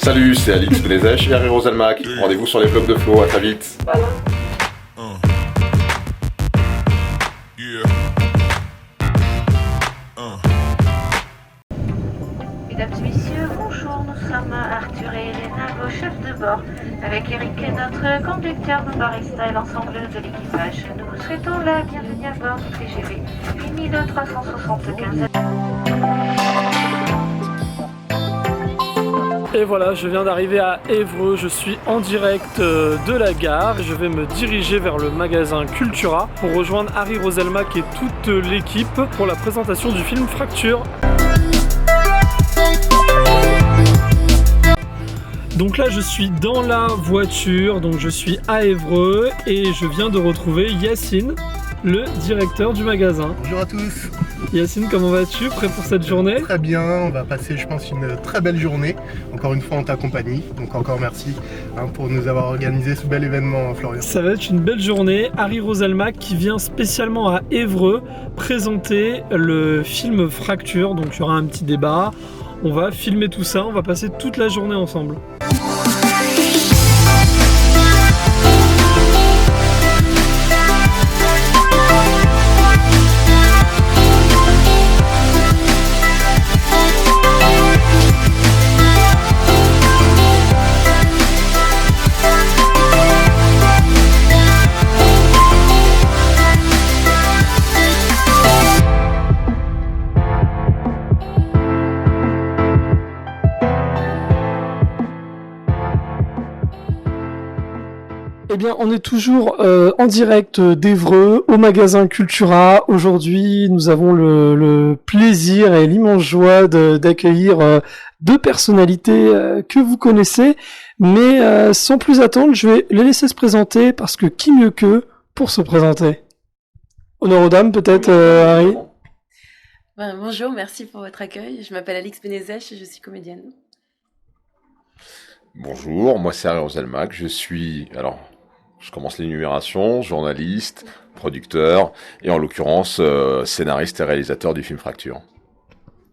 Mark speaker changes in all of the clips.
Speaker 1: Salut, c'est Alix Benezech et Harry Roselmack. Rendez-vous sur les blogs de Flo, à très vite.
Speaker 2: Voilà.
Speaker 3: Mesdames et messieurs, bonjour, nous sommes Arthur et Elena, vos chefs de bord. Avec Eric, notre conducteur, nos baristas et l'ensemble de l'équipage. Nous vous souhaitons la bienvenue à bord du TGV 8375.
Speaker 2: Et voilà, je viens d'arriver à Évreux, je suis en direct de la gare. Je vais me diriger vers le magasin Cultura pour rejoindre Harry Roselmack et toute l'équipe pour la présentation du film Fracture. Donc là je suis dans la voiture, donc je suis à Évreux et je viens de retrouver Yacine, le directeur du magasin.
Speaker 4: Bonjour à tous.
Speaker 2: Yacine, comment vas-tu? Prêt pour cette journée?
Speaker 4: Très bien, on va passer je pense une très belle journée. Encore une fois en ta compagnie, donc encore merci pour nous avoir organisé ce bel événement, Florian.
Speaker 2: Ça va être une belle journée. Harry Roselmack qui vient spécialement à Évreux présenter le film Fracture, donc il y aura un petit débat. On va filmer tout ça, on va passer toute la journée ensemble. Eh bien, on est toujours en direct d'Évreux, au magasin Cultura. Aujourd'hui, nous avons le plaisir et l'immense joie d'accueillir deux personnalités que vous connaissez. Mais sans plus attendre, je vais les laisser se présenter parce que qui mieux qu'eux pour se présenter? Honneur aux dames, peut-être, Harry?
Speaker 5: Bonjour, merci pour votre accueil. Je m'appelle Alix Benezech et je suis comédienne.
Speaker 1: Bonjour, moi c'est Harry Roselmack, je commence l'énumération, journaliste, producteur, et en l'occurrence scénariste et réalisateur du film Fracture.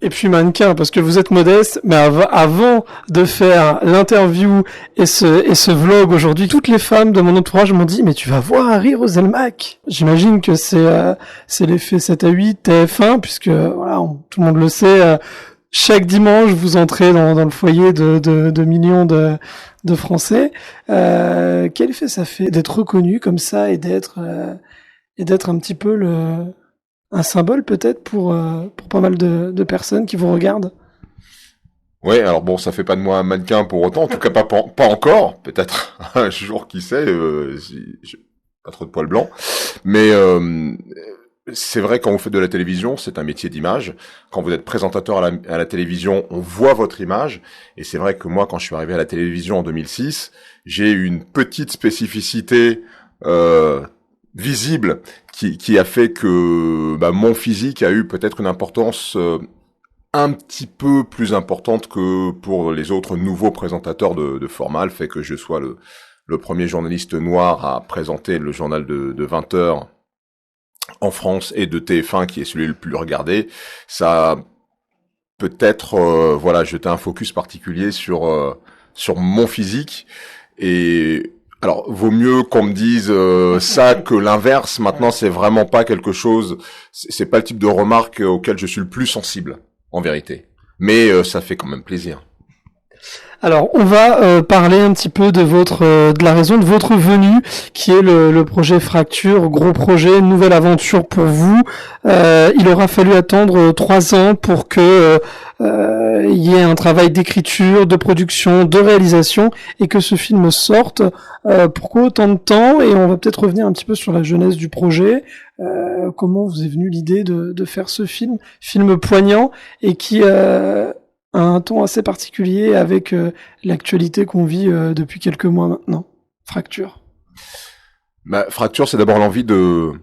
Speaker 2: Et puis mannequin, parce que vous êtes modeste, mais avant de faire l'interview et ce vlog aujourd'hui, toutes les femmes de mon entourage m'ont dit « Mais tu vas voir Harry Roselmack !» J'imagine que c'est l'effet 7 à 8 TF1, puisque voilà, tout le monde le sait, chaque dimanche, vous entrez dans le foyer de millions de Français. Quel effet ça fait d'être reconnu comme ça et d'être un petit peu un symbole peut-être pour pas mal de personnes qui vous regardent?
Speaker 1: Ouais, alors bon, ça fait pas de moi un mannequin pour autant, en tout cas pas encore, peut-être un jour, qui sait, j'ai pas trop de poils blancs, mais c'est vrai, quand vous faites de la télévision, c'est un métier d'image. Quand vous êtes présentateur à la télévision, on voit votre image. Et c'est vrai que moi, quand je suis arrivé à la télévision en 2006, j'ai une petite spécificité visible qui a fait que mon physique a eu peut-être une importance un petit peu plus importante que pour les autres nouveaux présentateurs de format. Le fait que je sois le premier journaliste noir à présenter le journal de 20 heures en France et de TF1 qui est celui le plus regardé, ça a peut-être jeté un focus particulier sur mon physique. Et alors vaut mieux qu'on me dise ça que l'inverse. Maintenant, c'est vraiment pas quelque chose, c'est pas le type de remarque auquel je suis le plus sensible en vérité, mais ça fait quand même plaisir.
Speaker 2: Alors, on va parler un petit peu de la raison de votre venue, qui est le projet Fracture, gros projet, nouvelle aventure pour vous. Il aura fallu attendre 3 ans pour que il y ait un travail d'écriture, de production, de réalisation, et que ce film sorte. Pourquoi autant de temps? Et on va peut-être revenir un petit peu sur la genèse du projet. Comment vous est venue l'idée de faire ce film poignant, et qui un ton assez particulier avec l'actualité qu'on vit depuis quelques mois maintenant. Fracture.
Speaker 1: Fracture, c'est d'abord l'envie de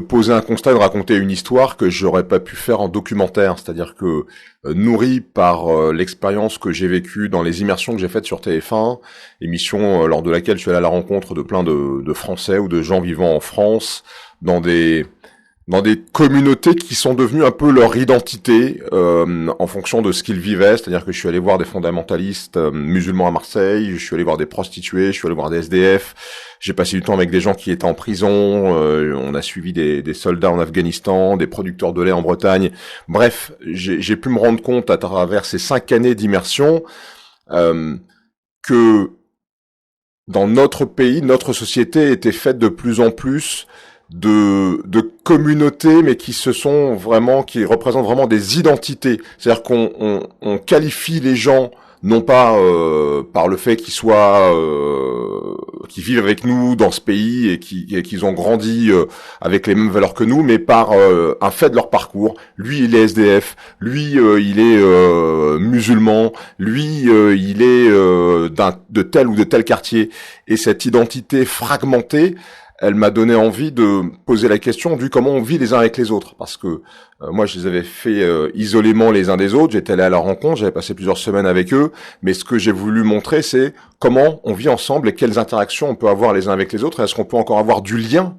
Speaker 1: poser un constat et de raconter une histoire que j'aurais pas pu faire en documentaire. C'est-à-dire que, nourri par l'expérience que j'ai vécue dans les immersions que j'ai faites sur TF1, émission lors de laquelle je suis allé à la rencontre de plein de Français ou de gens vivant en France, dans des dans des communautés qui sont devenues un peu leur identité en fonction de ce qu'ils vivaient. C'est-à-dire que je suis allé voir des fondamentalistes musulmans à Marseille, je suis allé voir des prostituées, je suis allé voir des SDF, j'ai passé du temps avec des gens qui étaient en prison, on a suivi des soldats en Afghanistan, des producteurs de lait en Bretagne. Bref, j'ai pu me rendre compte à travers ces 5 années d'immersion que dans notre pays, notre société était faite de plus en plus de communautés, mais qui représentent vraiment des identités. C'est-à-dire qu'on qualifie les gens non pas par le fait qu'ils vivent avec nous dans ce pays et qu'ils ont grandi avec les mêmes valeurs que nous, mais par un fait de leur parcours. Lui, il est SDF, lui, il est musulman, lui, il est de tel ou de tel quartier. Et cette identité fragmentée, elle m'a donné envie de poser la question du comment on vit les uns avec les autres. Parce que moi, je les avais fait isolément les uns des autres. J'étais allé à leur rencontre, j'avais passé plusieurs semaines avec eux. Mais ce que j'ai voulu montrer, c'est comment on vit ensemble et quelles interactions on peut avoir les uns avec les autres. Et est-ce qu'on peut encore avoir du lien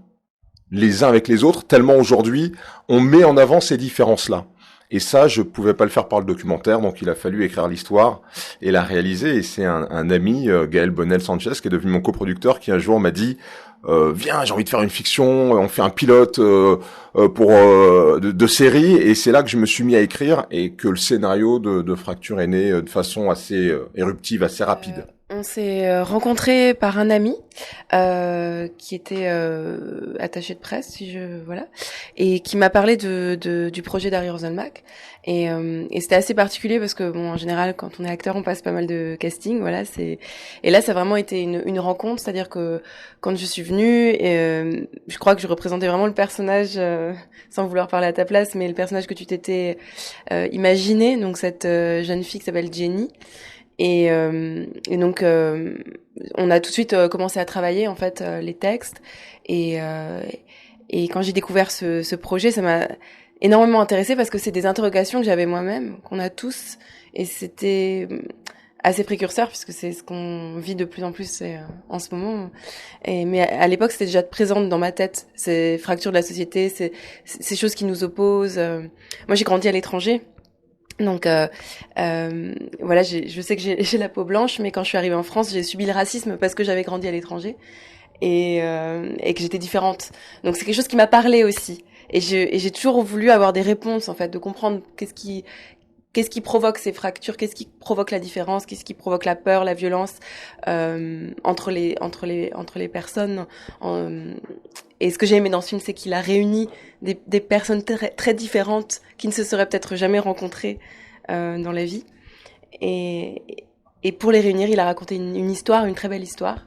Speaker 1: les uns avec les autres, tellement aujourd'hui, on met en avant ces différences-là. Et ça, je pouvais pas le faire par le documentaire, donc il a fallu écrire l'histoire et la réaliser. Et c'est un ami, Gaël Bonnel-Sanchez, qui est devenu mon coproducteur, qui un jour m'a dit viens, j'ai envie de faire une fiction, on fait un pilote de série. Et c'est là que je me suis mis à écrire et que le scénario de Fracture est né de façon assez éruptive, assez rapide.
Speaker 5: On s'est rencontrés par un ami qui était attaché de presse, et qui m'a parlé du projet d'Harry Roselmack. Et c'était assez particulier parce que bon, en général, quand on est acteur, on passe pas mal de casting, voilà. Et là, ça a vraiment été une rencontre, c'est-à-dire que quand je suis venue, je crois que je représentais vraiment le personnage, sans vouloir parler à ta place, mais le personnage que tu t'étais imaginé, donc cette jeune fille qui s'appelle Jenny. Et donc on a tout de suite commencé à travailler en fait les textes et quand j'ai découvert ce projet, ça m'a énormément intéressée parce que c'est des interrogations que j'avais moi-même, qu'on a tous, et c'était assez précurseur puisque c'est ce qu'on vit de plus en plus en ce moment. Mais à l'époque, c'était déjà présente dans ma tête, ces fractures de la société, ces choses qui nous opposent. Moi, j'ai grandi à l'étranger. Donc voilà, je sais que j'ai la peau blanche, mais quand je suis arrivée en France, j'ai subi le racisme parce que j'avais grandi à l'étranger et que j'étais différente. Donc c'est quelque chose qui m'a parlé aussi. Et j'ai toujours voulu avoir des réponses en fait, de comprendre qu'est-ce qui provoque ces fractures, qu'est-ce qui provoque la différence, qu'est-ce qui provoque la peur, la violence entre les personnes. Et ce que j'ai aimé dans ce film, c'est qu'il a réuni des personnes très, très différentes qui ne se seraient peut-être jamais rencontrées dans la vie. Et pour les réunir, il a raconté une histoire, une très belle histoire.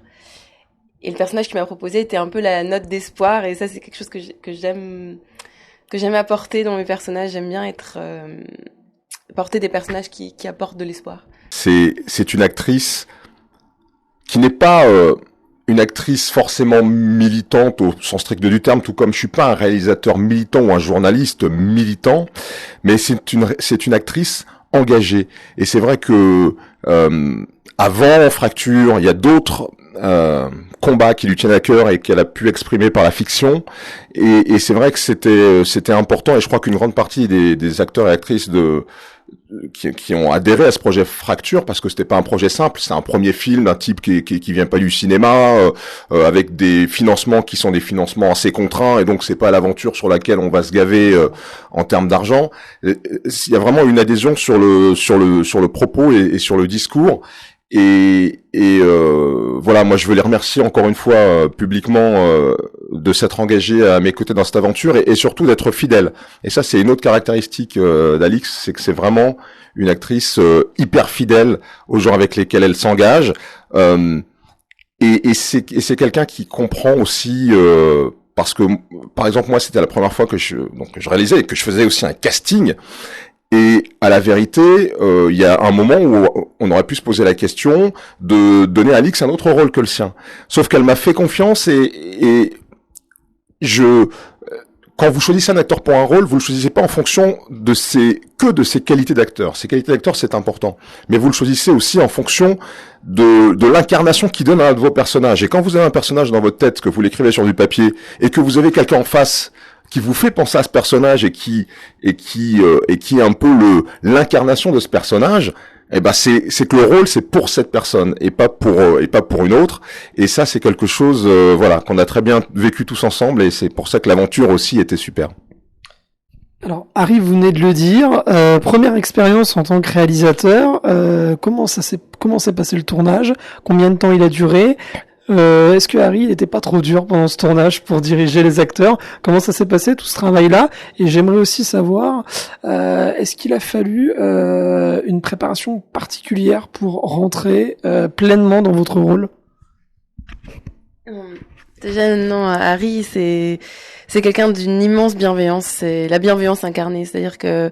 Speaker 5: Et le personnage qu'il m'a proposé était un peu la note d'espoir. Et ça, c'est quelque chose que j'aime apporter dans mes personnages. J'aime bien porter des personnages qui apportent de l'espoir.
Speaker 1: C'est une actrice qui n'est pas une actrice forcément militante au sens strict du terme, tout comme je suis pas un réalisateur militant ou un journaliste militant, mais c'est une actrice engagée. Et c'est vrai que avant Fracture, il y a d'autres combats qui lui tiennent à cœur et qu'elle a pu exprimer par la fiction. Et c'est vrai que c'était important. Et je crois qu'une grande partie des acteurs et actrices qui ont adhéré à ce projet Fracture, parce que c'était pas un projet simple, c'est un premier film d'un type qui vient pas du cinéma, avec des financements qui sont des financements assez contraints, et donc c'est pas l'aventure sur laquelle on va se gaver en termes d'argent. Il y a vraiment une adhésion sur le propos et sur le discours. Et voilà, moi je veux les remercier encore une fois publiquement de s'être engagés à mes côtés dans cette aventure et surtout d'être fidèles. Et ça, c'est une autre caractéristique d'Alix, c'est que c'est vraiment une actrice hyper fidèle aux gens avec lesquels elle s'engage. Et c'est quelqu'un qui comprend aussi. Parce que, par exemple, moi, c'était la première fois que je réalisais et que je faisais aussi un casting. Et à la vérité, il y a un moment où on aurait pu se poser la question de donner à Alix un autre rôle que le sien. Sauf qu'elle m'a fait confiance et quand vous choisissez un acteur pour un rôle, vous le choisissez pas en fonction de ses qualités d'acteur. Ses qualités d'acteur, c'est important. Mais vous le choisissez aussi en fonction de l'incarnation qu'il donne à un de vos personnages. Et quand vous avez un personnage dans votre tête, que vous l'écrivez sur du papier, et que vous avez quelqu'un en face qui vous fait penser à ce personnage et qui est un peu l'incarnation de ce personnage, eh ben c'est que le rôle c'est pour cette personne et pas pour une autre. Et ça c'est quelque chose voilà qu'on a très bien vécu tous ensemble et c'est pour ça que l'aventure aussi était super.
Speaker 2: Alors, Harry, vous venez de le dire, première expérience en tant que réalisateur, comment s'est passé le tournage? Combien de temps il a duré? Est-ce que Harry, il n'était pas trop dur pendant ce tournage pour diriger les acteurs? Comment ça s'est passé, tout ce travail-là? Et j'aimerais aussi savoir, est-ce qu'il a fallu une préparation particulière pour rentrer pleinement dans votre rôle?
Speaker 5: Déjà, non, Harry, c'est quelqu'un d'une immense bienveillance. C'est la bienveillance incarnée. C'est-à-dire que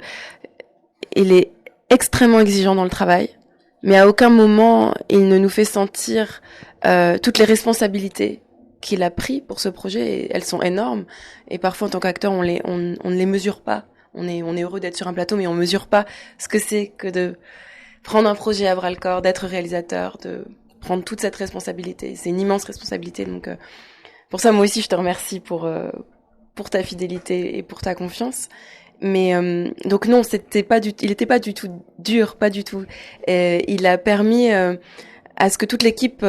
Speaker 5: il est extrêmement exigeant dans le travail, mais à aucun moment il ne nous fait sentir toutes les responsabilités qu'il a pris pour ce projet. Et elles sont énormes. Et parfois, en tant qu'acteur, on ne les mesure pas. On est heureux d'être sur un plateau, mais on mesure pas ce que c'est que de prendre un projet à bras le corps, d'être réalisateur, de prendre toute cette responsabilité. C'est une immense responsabilité. Donc pour ça, moi aussi, je te remercie pour ta fidélité et pour ta confiance. Mais donc non, il était pas du tout dur, pas du tout. Il a permis à ce que toute l'équipe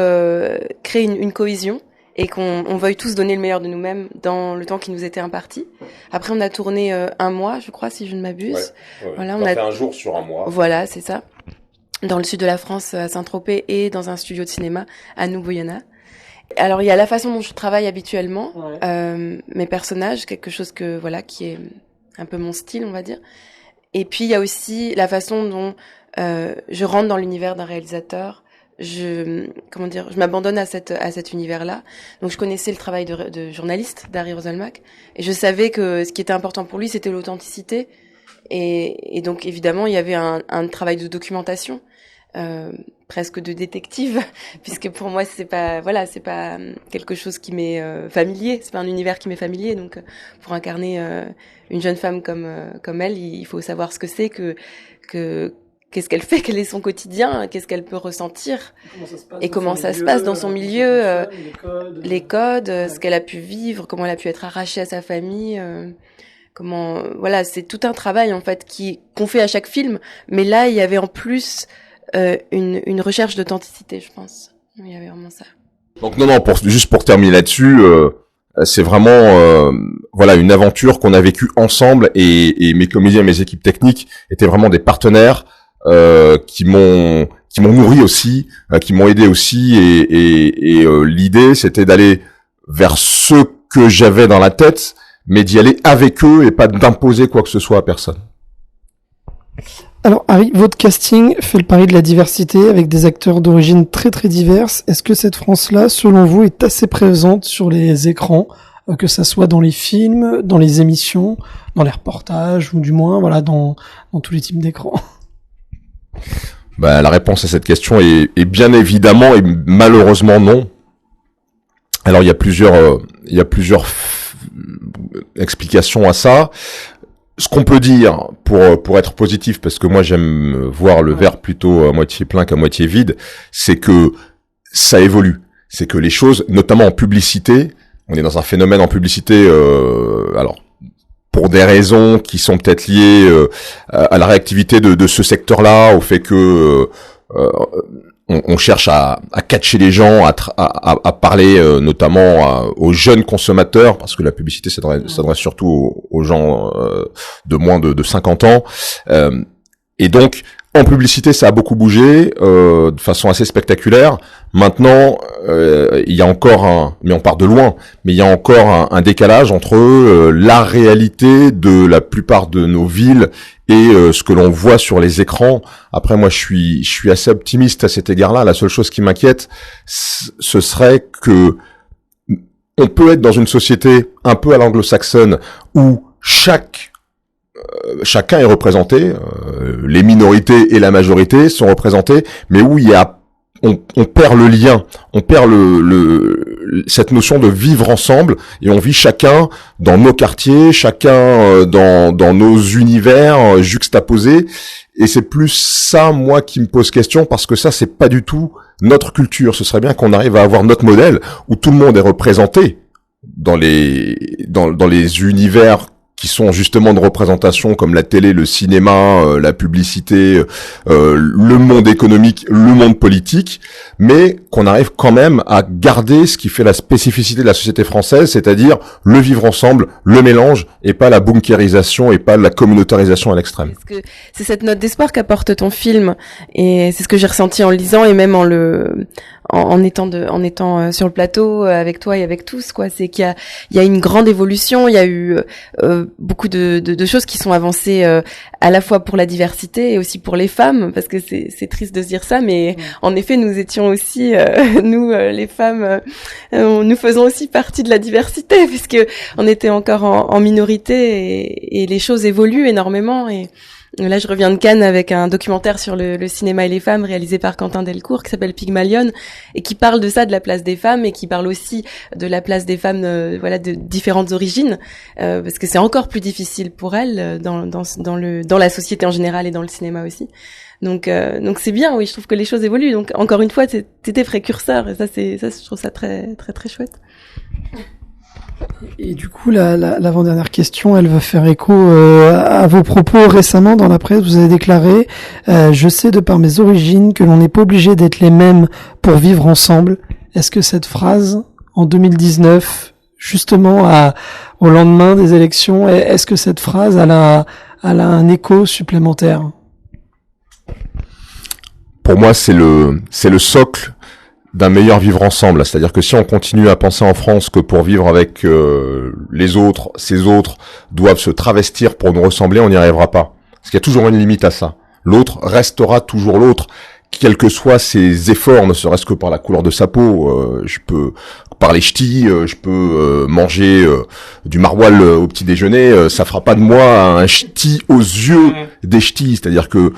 Speaker 5: crée une cohésion et qu'on veuille tous donner le meilleur de nous-mêmes dans le temps qui nous était imparti. Après, on a tourné 1 mois, je crois, si je ne m'abuse.
Speaker 1: Ouais.
Speaker 5: Voilà,
Speaker 1: on a fait un jour sur 1 mois.
Speaker 5: Voilà, c'est ça. Dans le sud de la France, à Saint-Tropez, et dans un studio de cinéma à Noubouyana. Alors il y a la façon dont je travaille habituellement, mes personnages, quelque chose qui est un peu mon style, on va dire. Et puis il y a aussi la façon dont je rentre dans l'univers d'un réalisateur. Je m'abandonne à cet univers-là. Donc je connaissais le travail de journaliste d'Harry Roselmack et je savais que ce qui était important pour lui, c'était l'authenticité. Et donc évidemment il y avait un travail de documentation. Presque de détective, puisque pour moi c'est pas quelque chose qui m'est familier, c'est pas un univers qui m'est familier. Donc pour incarner une jeune femme comme elle, il faut savoir ce que c'est, qu'est-ce qu'elle fait, quel est son quotidien, qu'est-ce qu'elle peut ressentir comment ça se passe dans son milieu, les codes, ce qu'elle a pu vivre, comment elle a pu être arrachée à sa famille. C'est tout un travail en fait qu'on fait à chaque film, mais là il y avait en plus une recherche d'authenticité, je pense. Il y avait vraiment ça.
Speaker 1: Donc non, juste pour terminer là-dessus, c'est vraiment une aventure qu'on a vécue ensemble et mes comédiens et mes équipes techniques étaient vraiment des partenaires qui m'ont nourri aussi, qui m'ont aidé aussi et l'idée c'était d'aller vers ce que j'avais dans la tête, mais d'y aller avec eux et pas d'imposer quoi que ce soit à personne.
Speaker 2: Alors Harry, votre casting fait le pari de la diversité avec des acteurs d'origine très très diverses. Est-ce que cette France-là, selon vous, est assez présente sur les écrans, que ça soit dans les films, dans les émissions, dans les reportages ou du moins dans tous les types d'écrans?
Speaker 1: La réponse à cette question est bien évidemment et malheureusement non. Alors il y a plusieurs explications à ça. Ce qu'on peut dire pour être positif, parce que moi j'aime voir le verre plutôt à moitié plein qu'à moitié vide, c'est que ça évolue. C'est que les choses, notamment en publicité, on est dans un phénomène en publicité, alors pour des raisons qui sont peut-être liées à la réactivité de ce secteur-là, au fait que on cherche à catcher les gens, à parler notamment aux jeunes consommateurs, parce que la publicité s'adresse surtout aux gens de moins de 50 ans. Et donc, en publicité, ça a beaucoup bougé de façon assez spectaculaire. Maintenant, il y a encore mais on part de loin, mais il y a encore un décalage entre la réalité de la plupart de nos villes et ce que l'on voit sur les écrans. Après, moi, je suis assez optimiste à cet égard-là. La seule chose qui m'inquiète, ce serait que on peut être dans une société un peu à l'anglo-saxonne où chacun est représenté, les minorités et la majorité sont représentées, mais où on perd le lien, on perd cette notion de vivre ensemble et on vit chacun dans nos quartiers, chacun dans nos univers juxtaposés et c'est plus ça moi qui me pose question parce que ça c'est pas du tout notre culture. Ce serait bien qu'on arrive à avoir notre modèle où tout le monde est représenté dans les univers qui sont justement de représentation comme la télé, le cinéma, la publicité, le monde économique, le monde politique, mais qu'on arrive quand même à garder ce qui fait la spécificité de la société française, c'est-à-dire le vivre ensemble, le mélange, et pas la bunkérisation et pas la communautarisation à l'extrême.
Speaker 5: Parce que c'est cette note d'espoir qu'apporte ton film, et c'est ce que j'ai ressenti en le lisant et même en étant sur le plateau avec toi et avec tous, quoi. C'est qu'il y a une grande évolution, il y a eu beaucoup de choses qui sont avancées à la fois pour la diversité et aussi pour les femmes, parce que c'est triste de se dire ça, mais en effet nous étions aussi nous les femmes nous faisons aussi partie de la diversité, puisque on était encore en minorité, et les choses évoluent énormément. Et là, je reviens de Cannes avec un documentaire sur le cinéma et les femmes réalisé par Quentin Delcourt qui s'appelle Pygmalion, et qui parle de ça, de la place des femmes, et qui parle aussi de la place des femmes de différentes origines, parce que c'est encore plus difficile pour elles dans la société en général et dans le cinéma aussi. Donc c'est bien, oui, je trouve que les choses évoluent. Donc encore une fois, t'étais précurseur, et ça je trouve ça très très très chouette.
Speaker 2: Et du coup, l'avant-dernière question, elle va faire écho à vos propos récemment dans la presse. Vous avez déclaré je sais de par mes origines que l'on n'est pas obligé d'être les mêmes pour vivre ensemble. Est-ce que cette phrase, en 2019, justement au lendemain des élections, est-ce que cette phrase elle a un écho supplémentaire?
Speaker 1: Pour moi, c'est le socle d'un meilleur vivre ensemble. C'est-à-dire que si on continue à penser en France que pour vivre avec les autres, ces autres doivent se travestir pour nous ressembler, on n'y arrivera pas. Parce qu'il y a toujours une limite à ça. L'autre restera toujours l'autre, quels que soient ses efforts, ne serait-ce que par la couleur de sa peau. Je peux par les ch'tis, je peux manger du maroilles au petit déjeuner, ça fera pas de moi un ch'ti aux yeux des ch'tis. C'est-à-dire que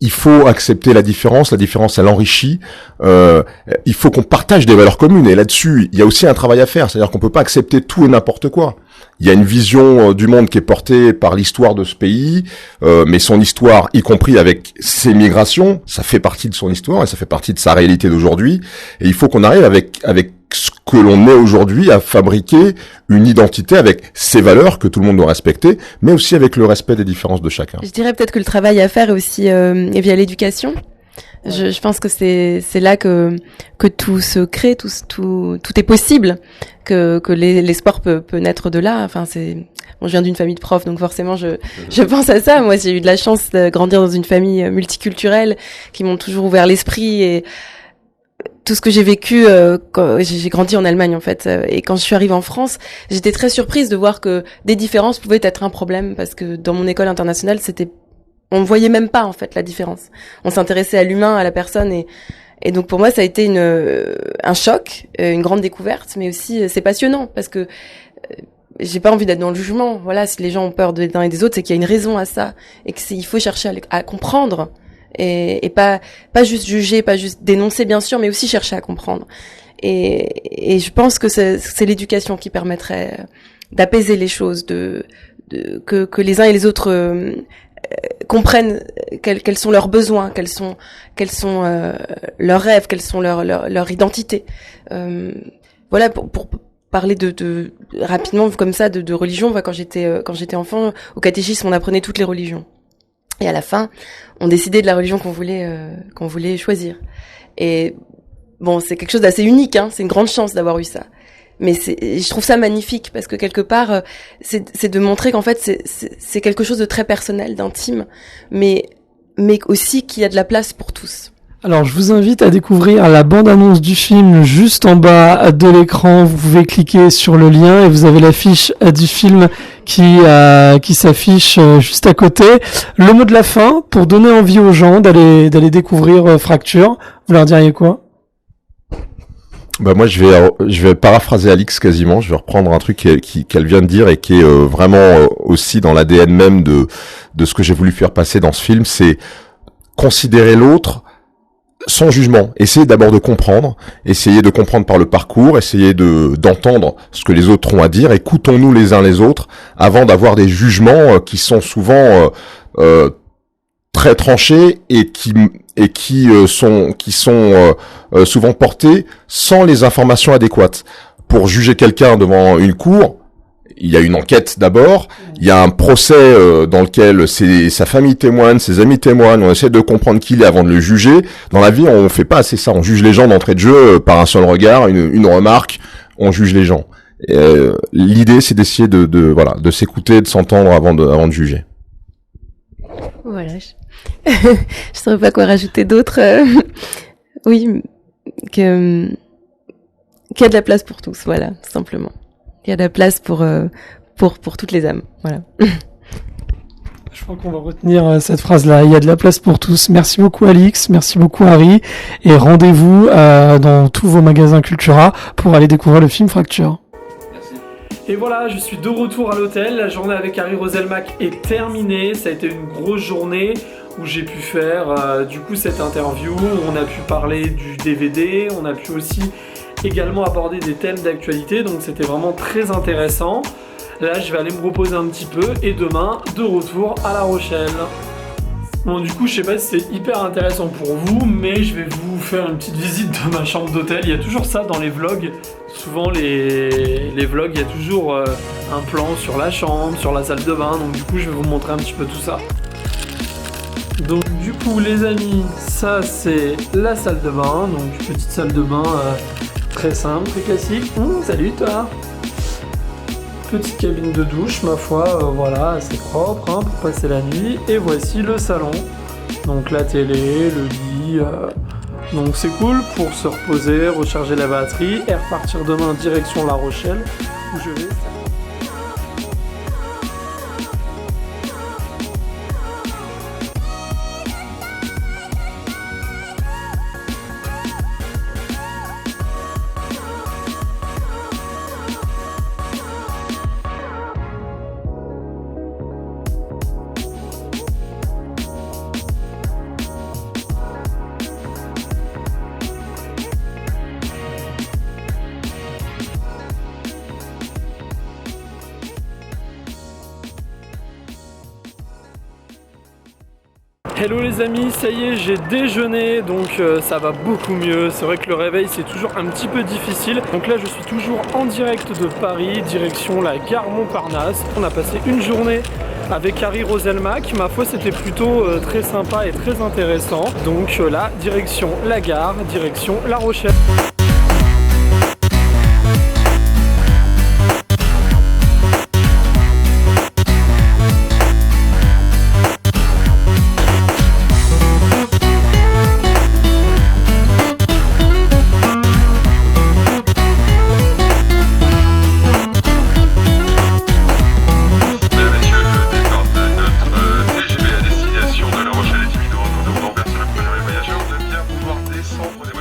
Speaker 1: il faut accepter la différence elle enrichit, il faut qu'on partage des valeurs communes, et là-dessus, il y a aussi un travail à faire, c'est-à-dire qu'on peut pas accepter tout et n'importe quoi. Il y a une vision du monde qui est portée par l'histoire de ce pays, mais son histoire, y compris avec ses migrations, ça fait partie de son histoire, et ça fait partie de sa réalité d'aujourd'hui, et il faut qu'on arrive avec ce que l'on est aujourd'hui à fabriquer une identité avec ses valeurs que tout le monde doit respecter, mais aussi avec le respect des différences de chacun.
Speaker 5: Je dirais peut-être que le travail à faire est aussi est via l'éducation. Je pense que c'est là que tout se crée, tout est possible, que les sports peut naître de là. Enfin je viens d'une famille de profs, donc forcément je pense à ça. Moi, j'ai eu de la chance de grandir dans une famille multiculturelle qui m'ont toujours ouvert l'esprit, et tout ce que j'ai vécu quand j'ai grandi en Allemagne en fait, et quand je suis arrivée en France, j'étais très surprise de voir que des différences pouvaient être un problème, parce que dans mon école internationale, on ne voyait même pas en fait la différence. On s'intéressait à l'humain, à la personne, et donc pour moi ça a été un choc, une grande découverte, mais aussi c'est passionnant, parce que j'ai pas envie d'être dans le jugement. Voilà, si les gens ont peur des uns et des autres, c'est qu'il y a une raison à ça, et il faut chercher à comprendre. Et pas juste juger, pas juste dénoncer bien sûr, mais aussi chercher à comprendre. Et je pense que c'est l'éducation qui permettrait d'apaiser les choses, que les uns et les autres comprennent quels sont leurs besoins, quels sont leurs rêves, quelles sont leur identité. Voilà, pour parler de rapidement comme ça de religion. Quand j'étais enfant, au catéchisme, on apprenait toutes les religions. Et à la fin, on décidait de la religion qu'on voulait choisir. Et bon, c'est quelque chose d'assez unique, hein. C'est une grande chance d'avoir eu ça. Mais je trouve ça magnifique, parce que quelque part, c'est de montrer qu'en fait, c'est quelque chose de très personnel, d'intime, mais aussi qu'il y a de la place pour tous.
Speaker 2: Alors, je vous invite à découvrir la bande-annonce du film juste en bas de l'écran. Vous pouvez cliquer sur le lien et vous avez l'affiche du film qui s'affiche juste à côté. Le mot de la fin, pour donner envie aux gens d'aller découvrir Fracture, vous leur diriez quoi?
Speaker 1: Moi, je vais paraphraser Alix quasiment. Je vais reprendre un truc qu'elle vient de dire, et qui est vraiment aussi dans l'ADN même de ce que j'ai voulu faire passer dans ce film. C'est considérer l'autre sans jugement. Essayez d'abord de comprendre, essayez de comprendre par le parcours, essayez d'entendre ce que les autres ont à dire, écoutons-nous les uns les autres avant d'avoir des jugements qui sont souvent très tranchés et qui sont souvent portés sans les informations adéquates. pour juger quelqu'un devant une cour, il y a une enquête d'abord, il y a un procès dans lequel sa famille témoigne, ses amis témoignent, on essaie de comprendre qui il est avant de le juger. Dans la vie, on fait pas assez ça, on juge les gens d'entrée de jeu par un seul regard, une remarque, on juge les gens. L'idée, c'est d'essayer de s'écouter, de s'entendre avant de juger.
Speaker 5: Voilà. Je saurais pas quoi rajouter d'autre. Oui, qu'il y a de la place pour tous, voilà, simplement. Il y a de la place pour toutes les âmes, voilà.
Speaker 2: Je crois qu'on va retenir cette phrase-là. Il y a de la place pour tous. Merci beaucoup Alix, merci beaucoup Harry, et rendez-vous dans tous vos magasins Cultura pour aller découvrir le film Fracture. Et voilà, je suis de retour à l'hôtel. La journée avec Harry Roselmack est terminée. Ça a été une grosse journée où j'ai pu faire du coup cette interview. On a pu parler du DVD, on a pu aussi également aborder des thèmes d'actualité, donc c'était vraiment très intéressant. Là, je vais aller me reposer un petit peu et demain, de retour à La Rochelle. Bon, du coup, je sais pas si c'est hyper intéressant pour vous, mais je vais vous faire une petite visite de ma chambre d'hôtel. Il y a toujours ça dans les vlogs. Souvent, les vlogs, il y a toujours un plan sur la chambre, sur la salle de bain, donc du coup, je vais vous montrer un petit peu tout ça. Donc du coup les amis, ça c'est la salle de bain, donc petite salle de bain très simple, très classique. Salut toi. Petite cabine de douche, ma foi, voilà, assez propre hein, pour passer la nuit. Et voici le salon, donc la télé, le lit, donc c'est cool pour se reposer, recharger la batterie et repartir demain direction La Rochelle où je vais... Hello les amis, ça y est, j'ai déjeuné, donc ça va beaucoup mieux. C'est vrai que le réveil c'est toujours un petit peu difficile. Donc là je suis toujours en direct de Paris, direction la gare Montparnasse. On a passé une journée avec Harry Roselmack. Ma foi c'était plutôt très sympa et très intéressant. Donc là, direction la gare, direction La Rochelle.
Speaker 6: Descendre des